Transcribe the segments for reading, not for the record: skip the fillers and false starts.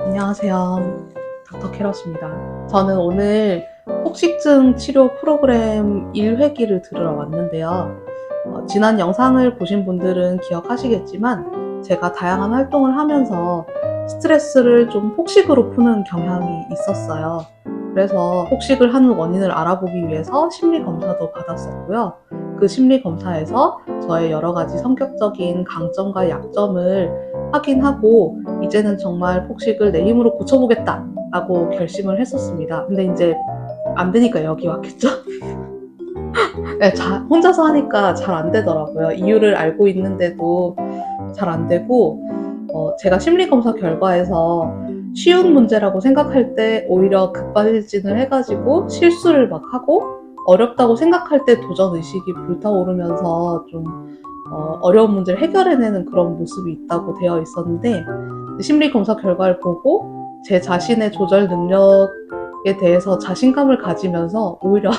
안녕하세요. 닥터 캐럿입니다. 저는 오늘 폭식증 치료 프로그램 1회기를 들으러 왔는데요. 지난 영상을 보신 분들은 기억하시겠지만 제가 다양한 활동을 하면서 스트레스를 좀 폭식으로 푸는 경향이 있었어요. 그래서 폭식을 하는 원인을 알아보기 위해서 심리 검사도 받았었고요. 그 심리 검사에서 저의 여러 가지 성격적인 강점과 약점을 확인하고 이제는 정말 폭식을 내 힘으로 고쳐보겠다라고 결심을 했었습니다. 근데 이제 안 되니까 여기 왔겠죠? 네, 혼자서 하니까 잘 안 되더라고요. 이유를 알고 있는데도 잘 안 되고, 제가 심리검사 결과에서 쉬운 문제라고 생각할 때 오히려 급발진을 해가지고 실수를 막 하고, 어렵다고 생각할 때 도전의식이 불타오르면서 좀 어려운 문제를 해결해내는 그런 모습이 있다고 되어 있었는데, 심리검사 결과를 보고 제 자신의 조절 능력에 대해서 자신감을 가지면서 오히려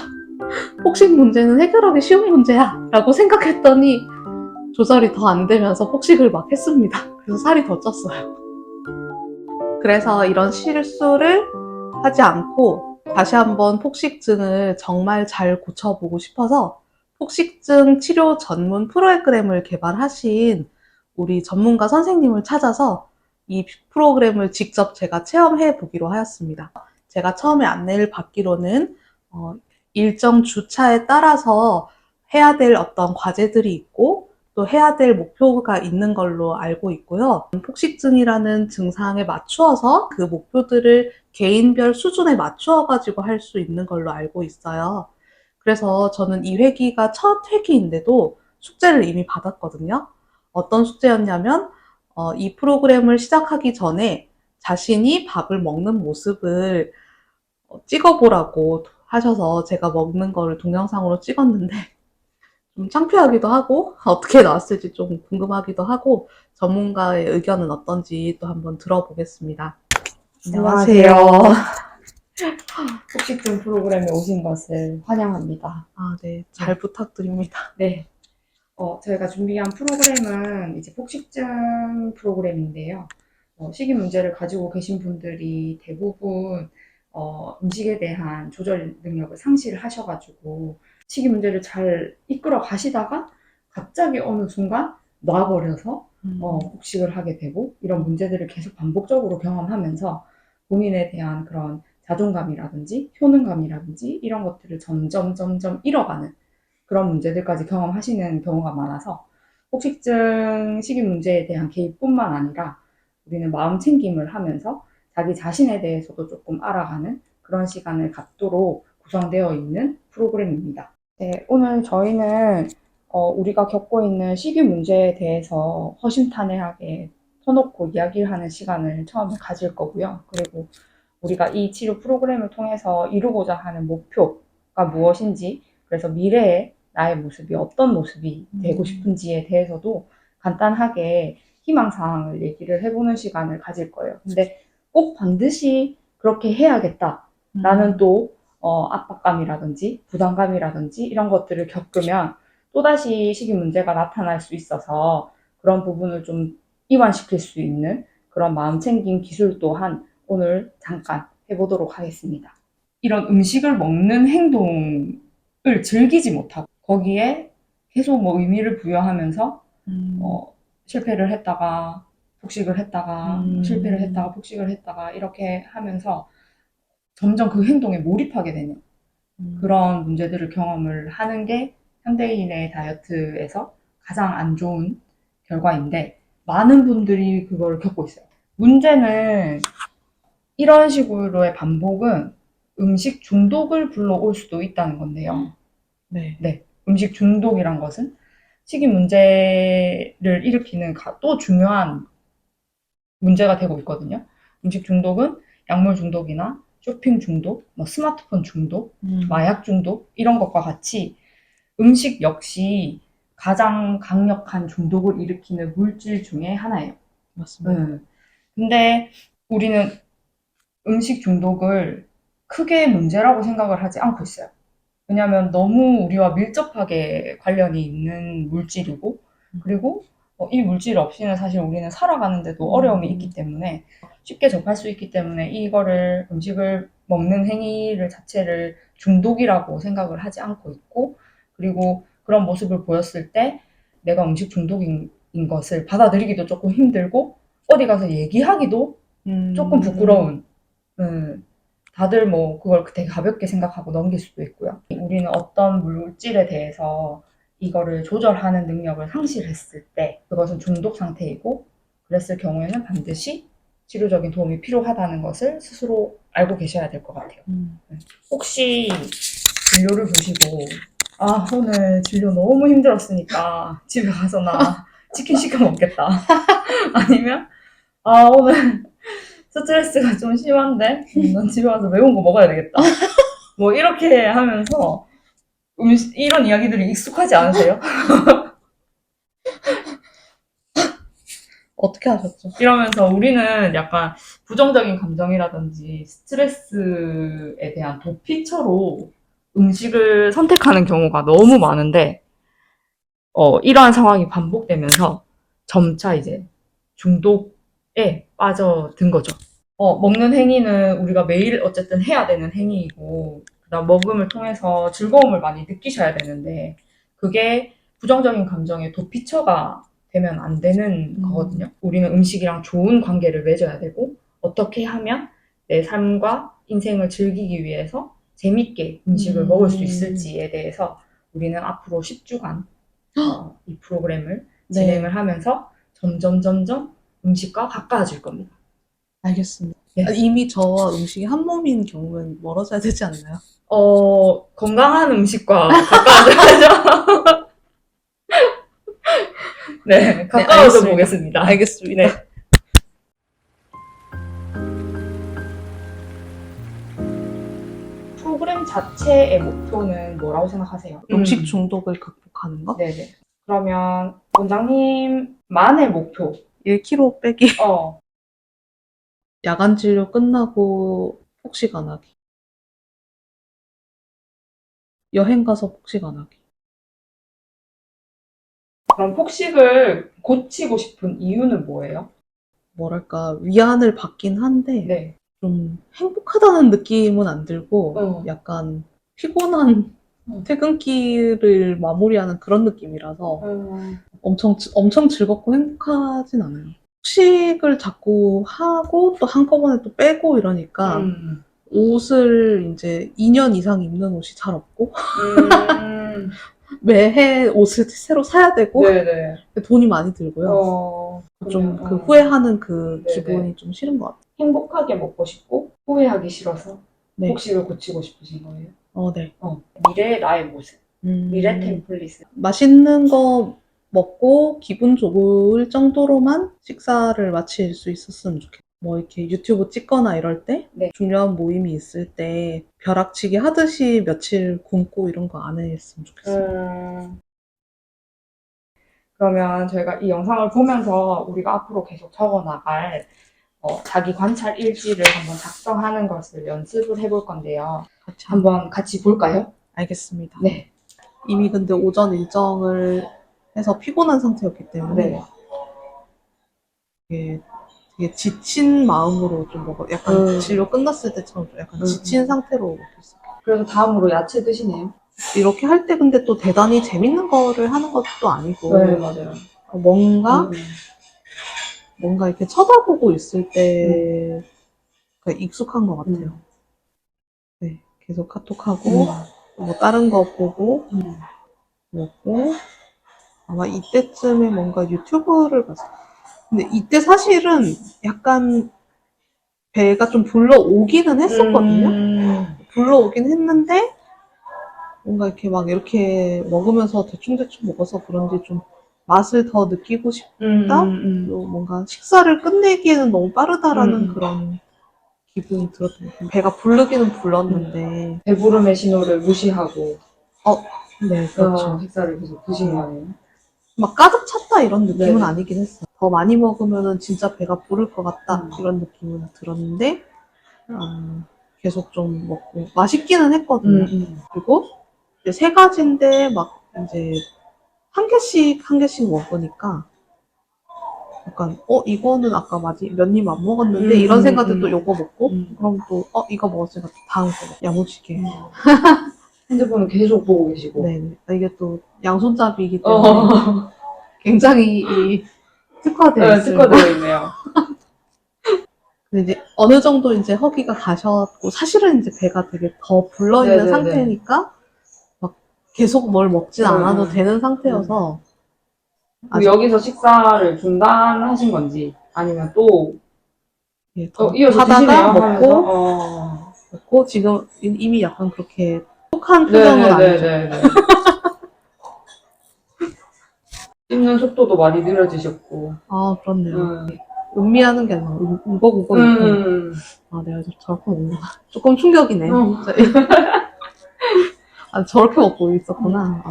폭식 문제는 해결하기 쉬운 문제야 라고 생각했더니 조절이 더 안 되면서 폭식을 막 했습니다. 그래서 살이 더 쪘어요. 그래서 이런 실수를 하지 않고 다시 한번 폭식증을 정말 잘 고쳐보고 싶어서 폭식증 치료 전문 프로그램을 개발하신 우리 전문가 선생님을 찾아서 이 프로그램을 직접 제가 체험해 보기로 하였습니다. 제가 처음에 안내를 받기로는 일정 주차에 따라서 해야 될 어떤 과제들이 있고 또 해야 될 목표가 있는 걸로 알고 있고요. 폭식증이라는 증상에 맞추어서 그 목표들을 개인별 수준에 맞추어 가지고 할 수 있는 걸로 알고 있어요. 그래서 저는 이 회기가 첫 회기인데도 숙제를 이미 받았거든요. 어떤 숙제였냐면 이 프로그램을 시작하기 전에 자신이 밥을 먹는 모습을 찍어보라고 하셔서 제가 먹는 거를 동영상으로 찍었는데 좀 창피하기도 하고 어떻게 나왔을지 좀 궁금하기도 하고 전문가의 의견은 어떤지 또 한번 들어보겠습니다. 안녕하세요. 폭식증 프로그램에 오신 것을 환영합니다. 네. 잘 부탁드립니다. 네. 저희가 준비한 프로그램은 이제 폭식증 프로그램인데요. 식이 문제를 가지고 계신 분들이 대부분 음식에 대한 조절 능력을 상실을 하셔가지고 식이 문제를 잘 이끌어 가시다가 갑자기 어느 순간 놔버려서 폭식을 하게 되고 이런 문제들을 계속 반복적으로 경험하면서 본인에 대한 그런 자존감이라든지 효능감이라든지 이런 것들을 점점 잃어가는 그런 문제들까지 경험하시는 경우가 많아서 폭식증 식이 문제에 대한 개입뿐만 아니라 우리는 마음 챙김을 하면서 자기 자신에 대해서도 조금 알아가는 그런 시간을 갖도록 구성되어 있는 프로그램입니다. 네, 오늘 저희는 우리가 겪고 있는 식이 문제에 대해서 허심탄회하게 터놓고 이야기를 하는 시간을 처음에 가질 거고요. 그리고 우리가 이 치료 프로그램을 통해서 이루고자 하는 목표가 무엇인지, 그래서 미래의 나의 모습이 어떤 모습이 되고 싶은지에 대해서도 간단하게 희망사항을 얘기를 해보는 시간을 가질 거예요. 근데 꼭 반드시 그렇게 해야겠다라는 또 압박감이라든지 부담감이라든지 이런 것들을 겪으면 또다시 식이 문제가 나타날 수 있어서 그런 부분을 좀 이완시킬 수 있는 그런 마음챙김 기술 또한 오늘 잠깐 해보도록 하겠습니다. 이런 음식을 먹는 행동을 즐기지 못하고 거기에 계속 뭐 의미를 부여하면서 실패를 했다가 폭식을 했다가 실패를 했다가 폭식을 했다가 이렇게 하면서 점점 그 행동에 몰입하게 되는 그런 문제들을 경험을 하는 게 현대인의 다이어트에서 가장 안 좋은 결과인데 많은 분들이 그걸 겪고 있어요. 문제는 이런 식으로의 반복은 음식 중독을 불러올 수도 있다는 건데요. 네. 음식 중독이란 것은 식이 문제를 일으키는 또 중요한 문제가 되고 있거든요. 음식 중독은 약물 중독이나 쇼핑 중독, 뭐 스마트폰 중독, 마약 중독 이런 것과 같이 음식 역시 가장 강력한 중독을 일으키는 물질 중에 하나예요. 맞습니다. 근데 우리는 음식 중독을 크게 문제라고 생각을 하지 않고 있어요. 왜냐하면 너무 우리와 밀접하게 관련이 있는 물질이고, 그리고 이 물질 없이는 사실 우리는 살아가는데도 어려움이 있기 때문에 쉽게 접할 수 있기 때문에 이거를 음식을 먹는 행위를 자체를 중독이라고 생각을 하지 않고 있고, 그리고 그런 모습을 보였을 때 내가 음식 중독인 것을 받아들이기도 조금 힘들고 어디 가서 얘기하기도 조금 부끄러운, 다들 뭐 그걸 되게 가볍게 생각하고 넘길 수도 있고요. 우리는 어떤 물질에 대해서 이거를 조절하는 능력을 상실했을 때 그것은 중독 상태이고, 그랬을 경우에는 반드시 치료적인 도움이 필요하다는 것을 스스로 알고 계셔야 될 것 같아요. 혹시 진료를 보시고 오늘 진료 너무 힘들었으니까 집에 가서 나 치킨 시켜 먹겠다. 아니면 오늘 스트레스가 좀 심한데 난 집에 가서 매운 거 먹어야 되겠다. 뭐 이렇게 하면서 이런 이야기들이 익숙하지 않으세요? 어떻게 하셨죠? 이러면서 우리는 약간 부정적인 감정이라든지 스트레스에 대한 도피처로 음식을 선택하는 경우가 너무 많은데, 이러한 상황이 반복되면서 점차 이제 중독에 빠져든 거죠. 먹는 행위는 우리가 매일 어쨌든 해야 되는 행위이고, 그다음 먹음을 통해서 즐거움을 많이 느끼셔야 되는데, 그게 부정적인 감정의 도피처가 되면 안 되는 거거든요. 우리는 음식이랑 좋은 관계를 맺어야 되고, 어떻게 하면 내 삶과 인생을 즐기기 위해서 재밌게 음식을 먹을 수 있을지에 대해서 우리는 앞으로 10주간 이 프로그램을 네. 진행을 하면서 점점 음식과 가까워질 겁니다. 알겠습니다. 네. 이미 저와 음식이 한 몸인 경우는 멀어져야 되지 않나요? 건강한 음식과 가까워져야죠. 네, 가까워져 알겠습니다. 보겠습니다. 알겠습니다. 네. 프로그램 자체의 목표는 뭐라고 생각하세요? 음식 중독을 극복하는 거? 네네. 그러면 원장님만의 목표. 1kg 빼기. 어, 야간 진료 끝나고 폭식 안 하기. 여행 가서 폭식 안 하기. 그럼 폭식을 고치고 싶은 이유는 뭐예요? 뭐랄까, 위안을 받긴 한데, 네. 좀 행복하다는 느낌은 안 들고, 약간 피곤한 퇴근길을 마무리하는 그런 느낌이라서 엄청 즐겁고 행복하진 않아요. 폭식을 자꾸 하고 또 한꺼번에 또 빼고 이러니까 옷을 이제 2년 이상 입는 옷이 잘 없고 매해 옷을 새로 사야 되고 네네. 돈이 많이 들고요. 좀 그 후회하는 그 기분이 좀 싫은 것 같아요. 행복하게 먹고 싶고 후회하기 싫어서 네. 폭식을 고치고 싶으신 거예요? 네. 미래의 나의 모습. 미래 템플릿. 맛있는 거 먹고 기분 좋을 정도로만 식사를 마칠 수 있었으면 좋겠어요. 뭐 이렇게 유튜브 찍거나 이럴 때 네. 중요한 모임이 있을 때 벼락치기 하듯이 며칠 굶고 이런 거 안 했으면 좋겠어요. 그러면 저희가 이 영상을 보면서 우리가 앞으로 계속 적어나갈 자기 관찰 일지를 한번 작성하는 것을 연습을 해볼 건데요. 한번 같이 볼까요? 알겠습니다. 네. 이미 근데 오전 일정을 해서 피곤한 상태였기 때문에 되게 지친 마음으로 좀 약간 진료 끝났을 때처럼 좀 약간 지친 상태로 먹고 있어요. 그래서 다음으로 야채 드시네요? 이렇게 할 때 근데 또 대단히 재밌는 거를 하는 것도 아니고 네, 맞아요. 뭔가 이렇게 쳐다보고 있을 때 익숙한 것 같아요. 네, 계속 카톡하고 뭐 다른 거 보고 먹고 아마 이때쯤에 뭔가 유튜브를 봤어요. 근데 이때 사실은 약간 배가 좀 불러오기는 했었거든요. 불러오긴 했는데 뭔가 이렇게 막 이렇게 먹으면서 대충대충 먹어서 그런지 좀 맛을 더 느끼고 싶다? 또 뭔가 식사를 끝내기에는 너무 빠르다라는 그런 기분이 들었던 것 같아요. 배가 부르기는 불렀는데 배부름의 신호를 무시하고 네, 그렇죠. 식사를 계속 드신 거네요. 막 가득 찼다 이런 느낌은 네네. 아니긴 했어요. 더 많이 먹으면은 진짜 배가 부를 것 같다 이런 느낌은 들었는데 계속 좀 먹고 맛있기는 했거든요. 그리고 이제 3가지인데 막 이제 한 개씩 먹으니까 약간 이거는 아까 몇 입 안 먹었는데 이런 생각도 또 요거 먹고 그럼 또 이거 먹었으니까 또 다음 거 야무지게. 핸드폰을 계속 보고 계시고. 네, 이게 또 양손잡이이기 때문에 굉장히 이 특화되어 네, 있어요. 특화되어 있네요. 근데 이제 어느 정도 이제 허기가 가셨고 사실은 이제 배가 되게 더 불러 있는 네네네. 상태니까 막 계속 뭘 먹진 않아도 되는 상태여서 그럼 여기서 식사를 중단하신 건지 아니면 또 예, 더 이어서 하다가 드시네요 먹고 하면서. 먹고 지금 이미 약간 그렇게 혹한 표정은 아니죠. 네네네네. 씹는 속도도 많이 느려지셨고. 아 그렇네요. 음. 음미하는 게 아니라 우걱우걱 이렇게. 아 내가 저렇게 먹는구나. 조금 충격이네. 아 저렇게 먹고 있었구나.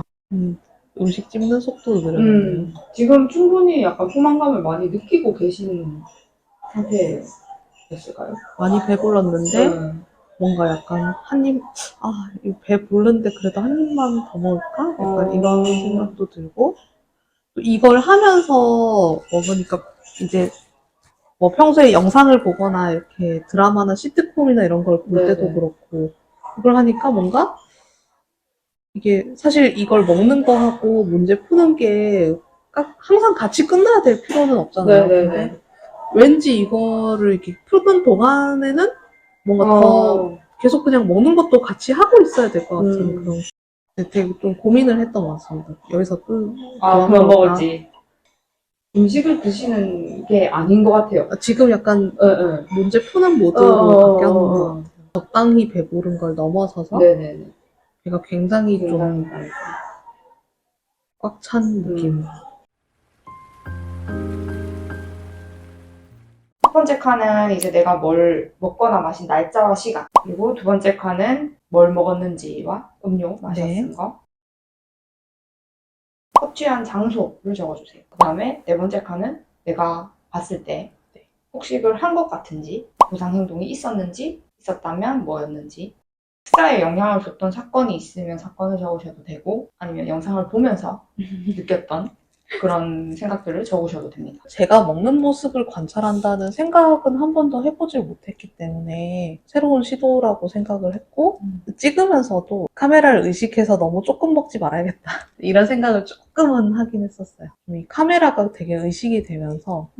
음식 씹는 속도도 느려졌네요. 지금 충분히 약간 포만감을 많이 느끼고 계신 상태였을까요? 많이 배불렀는데 뭔가 약간 배 부른데 그래도 한 입만 더 먹을까? 약간 이런 생각도 들고 또 이걸 하면서 먹으니까 이제 뭐 평소에 영상을 보거나 이렇게 드라마나 시트콤이나 이런 걸 볼 때도 네네. 그렇고 이걸 하니까 뭔가 이게 사실 이걸 먹는 거하고 문제 푸는 게 항상 같이 끝나야 될 필요는 없잖아요. 네네네. 근데 왠지 이거를 이렇게 푸는 동안에는 뭔가 더 계속 그냥 먹는 것도 같이 하고 있어야 될 것 같은 그런 되게 좀 고민을 했던 것 같습니다. 여기서 그만 그만 먹을까? 먹을지. 음식을 드시는 게 아닌 것 같아요. 지금 약간 문제 푸는 모드로 바뀌었는 것 같아요. 적당히 배부른 걸 넘어서서 네네네. 배가 굉장히 좀 굉장히 꽉 찬 느낌. 첫 번째 칸은 이제 내가 뭘 먹거나 마신 날짜와 시간. 그리고 두 번째 칸은 뭘 먹었는지와 음료 마셨은 거. 섭취한 장소를 적어주세요. 그 다음에 네 번째 칸은 내가 봤을 때 폭식을 한 것 같은지, 보상 행동이 있었는지, 있었다면 뭐였는지, 식사에 영향을 줬던 사건이 있으면 사건을 적으셔도 되고, 아니면 영상을 보면서 느꼈던 그런 생각들을 적으셔도 됩니다. 제가 먹는 모습을 관찰한다는 생각은 한 번도 해보질 못했기 때문에 새로운 시도라고 생각을 했고 찍으면서도 카메라를 의식해서 너무 조금 먹지 말아야겠다 이런 생각을 조금은 하긴 했었어요. 이 카메라가 되게 의식이 되면서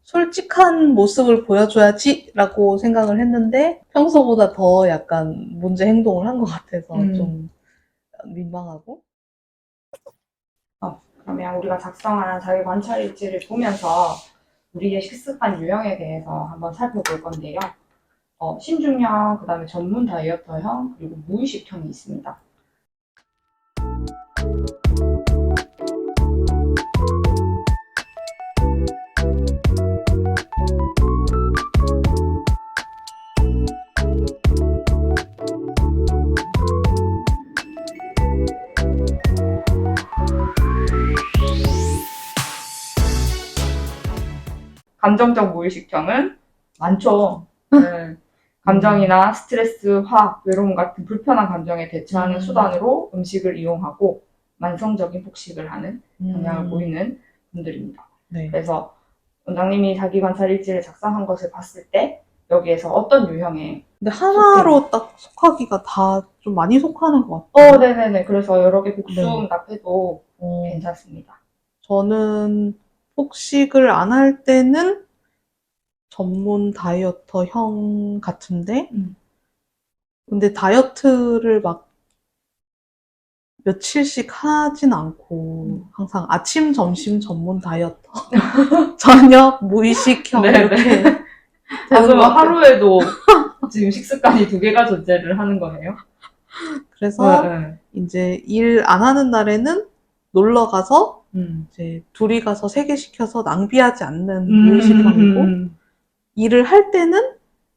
솔직한 모습을 보여줘야지 라고 생각을 했는데 평소보다 더 약간 문제 행동을 한 것 같아서 좀 민망하고. 그러면 우리가 작성한 자기 관찰 일지를 보면서 우리의 식습관 유형에 대해서 한번 살펴볼 건데요. 신중형, 그 다음에 전문 다이어터형, 그리고 무의식형이 있습니다. 감정적 무의식형은 많죠. 네. 감정이나 스트레스, 화, 외로움 같은 불편한 감정에 대처하는 수단으로 음식을 이용하고 만성적인 폭식을 하는 경향을 보이는 분들입니다. 네. 그래서 원장님이 자기 관찰 일지를 작성한 것을 봤을 때 여기에서 어떤 유형에 근데 하나로 딱 속하기가 다 좀 많이 속하는 것 같아요. 네네네. 그래서 여러 개 복수응답해도 괜찮습니다. 저는 폭식을 안 할 때는 전문 다이어터형 같은데 근데 다이어트를 막 며칠씩 하진 않고 항상 아침, 점심 전문 다이어터 저녁 무의식형 이렇게 그럼 하루에도 지금 식습관이 두 개가 존재를 하는 거네요? 그래서 이제 일 안 하는 날에는 놀러 가서 이제 둘이 가서 3개 시켜서 낭비하지 않는 무의식형이고 일을 할 때는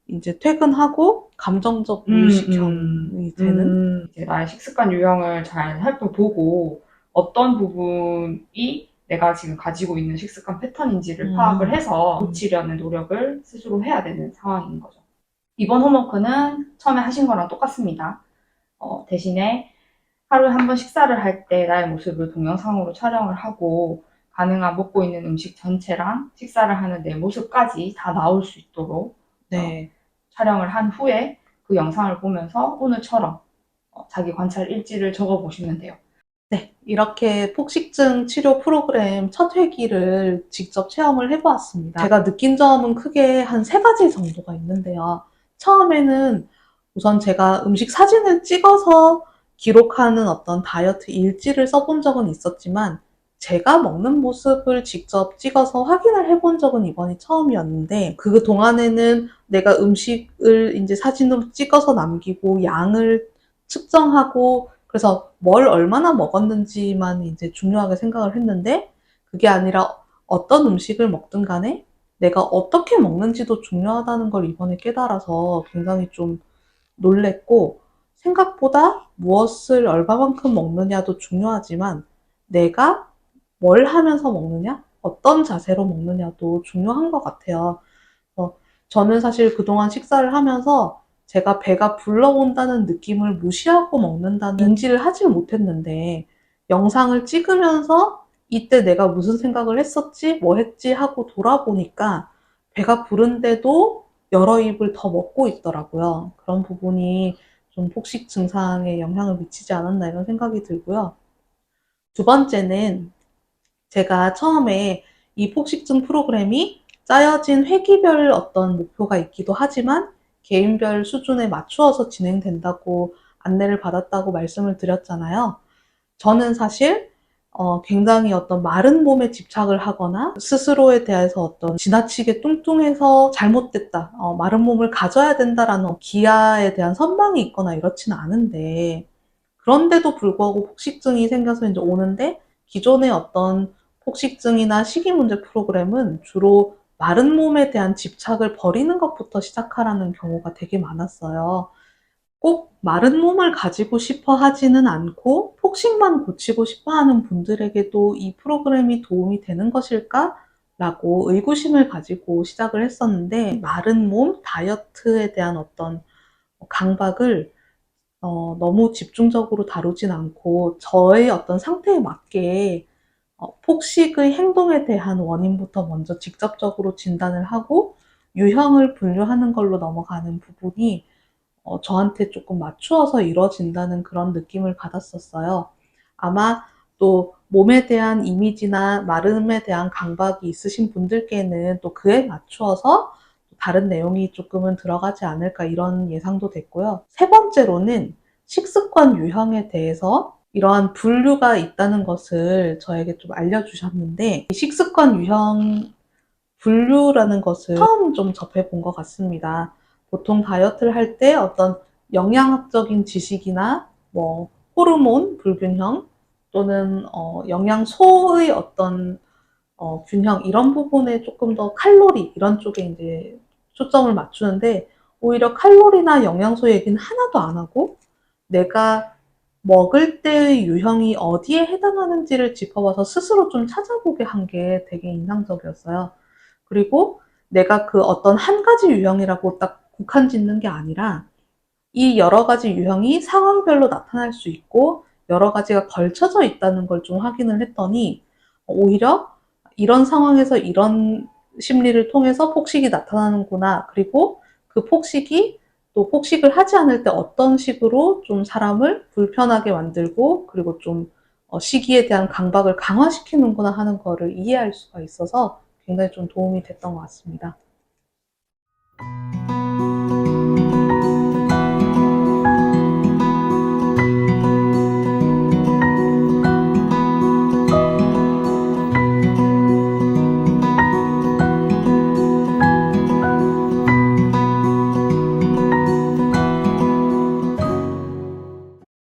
이제 퇴근하고 감정적 무의식형이 되는 이제 나의 식습관 유형을 잘 살펴보고 어떤 부분이 내가 지금 가지고 있는 식습관 패턴인지를 파악을 해서 고치려는 노력을 스스로 해야 되는 상황인 거죠. 이번 홈워크는 처음에 하신 거랑 똑같습니다. 대신에 하루에 한 번 식사를 할 때 나의 모습을 동영상으로 촬영을 하고 가능한 먹고 있는 음식 전체랑 식사를 하는 내 모습까지 다 나올 수 있도록 네. 촬영을 한 후에 그 영상을 보면서 오늘처럼 자기 관찰 일지를 적어보시면 돼요. 네, 이렇게 폭식증 치료 프로그램 첫 회기를 직접 체험을 해보았습니다. 제가 느낀 점은 크게 한 세 가지 정도가 있는데요. 처음에는 우선 제가 음식 사진을 찍어서 기록하는 어떤 다이어트 일지를 써본 적은 있었지만 제가 먹는 모습을 직접 찍어서 확인을 해본 적은 이번이 처음이었는데 그 동안에는 내가 음식을 이제 사진으로 찍어서 남기고 양을 측정하고 그래서 뭘 얼마나 먹었는지만 이제 중요하게 생각을 했는데 그게 아니라 어떤 음식을 먹든 간에 내가 어떻게 먹는지도 중요하다는 걸 이번에 깨달아서 굉장히 좀 놀랬고 생각보다 무엇을 얼마만큼 먹느냐도 중요하지만 내가 뭘 하면서 먹느냐, 어떤 자세로 먹느냐도 중요한 것 같아요. 저는 사실 그동안 식사를 하면서 제가 배가 불러온다는 느낌을 무시하고 먹는다는 인지를 하질 못했는데 영상을 찍으면서 이때 내가 무슨 생각을 했었지, 뭐 했지 하고 돌아보니까 배가 부른데도 여러 입을 더 먹고 있더라고요. 그런 부분이 좀 폭식 증상에 영향을 미치지 않았나 이런 생각이 들고요. 두 번째는 제가 처음에 이 폭식증 프로그램이 짜여진 회기별 어떤 목표가 있기도 하지만 개인별 수준에 맞추어서 진행된다고 안내를 받았다고 말씀을 드렸잖아요. 저는 사실 굉장히 어떤 마른 몸에 집착을 하거나 스스로에 대해서 어떤 지나치게 뚱뚱해서 잘못됐다, 마른 몸을 가져야 된다라는 기아에 대한 선망이 있거나 이렇지는 않은데 그런데도 불구하고 폭식증이 생겨서 이제 오는데 기존의 어떤 폭식증이나 식이 문제 프로그램은 주로 마른 몸에 대한 집착을 버리는 것부터 시작하라는 경우가 되게 많았어요. 꼭 마른 몸을 가지고 싶어 하지는 않고 폭식만 고치고 싶어 하는 분들에게도 이 프로그램이 도움이 되는 것일까? 라고 의구심을 가지고 시작을 했었는데 마른 몸 다이어트에 대한 어떤 강박을 너무 집중적으로 다루진 않고 저의 어떤 상태에 맞게 폭식의 행동에 대한 원인부터 먼저 직접적으로 진단을 하고 유형을 분류하는 걸로 넘어가는 부분이 저한테 조금 맞추어서 이루어진다는 그런 느낌을 받았었어요. 아마 또 몸에 대한 이미지나 마름에 대한 강박이 있으신 분들께는 또 그에 맞추어서 다른 내용이 조금은 들어가지 않을까 이런 예상도 됐고요. 세 번째로는 식습관 유형에 대해서 이러한 분류가 있다는 것을 저에게 좀 알려주셨는데 이 식습관 유형 분류라는 것을 처음 좀 접해본 것 같습니다. 보통 다이어트를 할 때 어떤 영양학적인 지식이나 뭐 호르몬 불균형 또는 영양소의 어떤 균형 이런 부분에 조금 더 칼로리 이런 쪽에 이제 초점을 맞추는데 오히려 칼로리나 영양소 얘기는 하나도 안 하고 내가 먹을 때의 유형이 어디에 해당하는지를 짚어봐서 스스로 좀 찾아보게 한 게 되게 인상적이었어요. 그리고 내가 그 어떤 한 가지 유형이라고 딱 국한 짓는 게 아니라 이 여러 가지 유형이 상황별로 나타날 수 있고 여러 가지가 걸쳐져 있다는 걸 좀 확인을 했더니 오히려 이런 상황에서 이런 심리를 통해서 폭식이 나타나는구나. 그리고 그 폭식이 또 폭식을 하지 않을 때 어떤 식으로 좀 사람을 불편하게 만들고 그리고 좀 식이에 대한 강박을 강화시키는구나 하는 거를 이해할 수가 있어서 굉장히 좀 도움이 됐던 것 같습니다.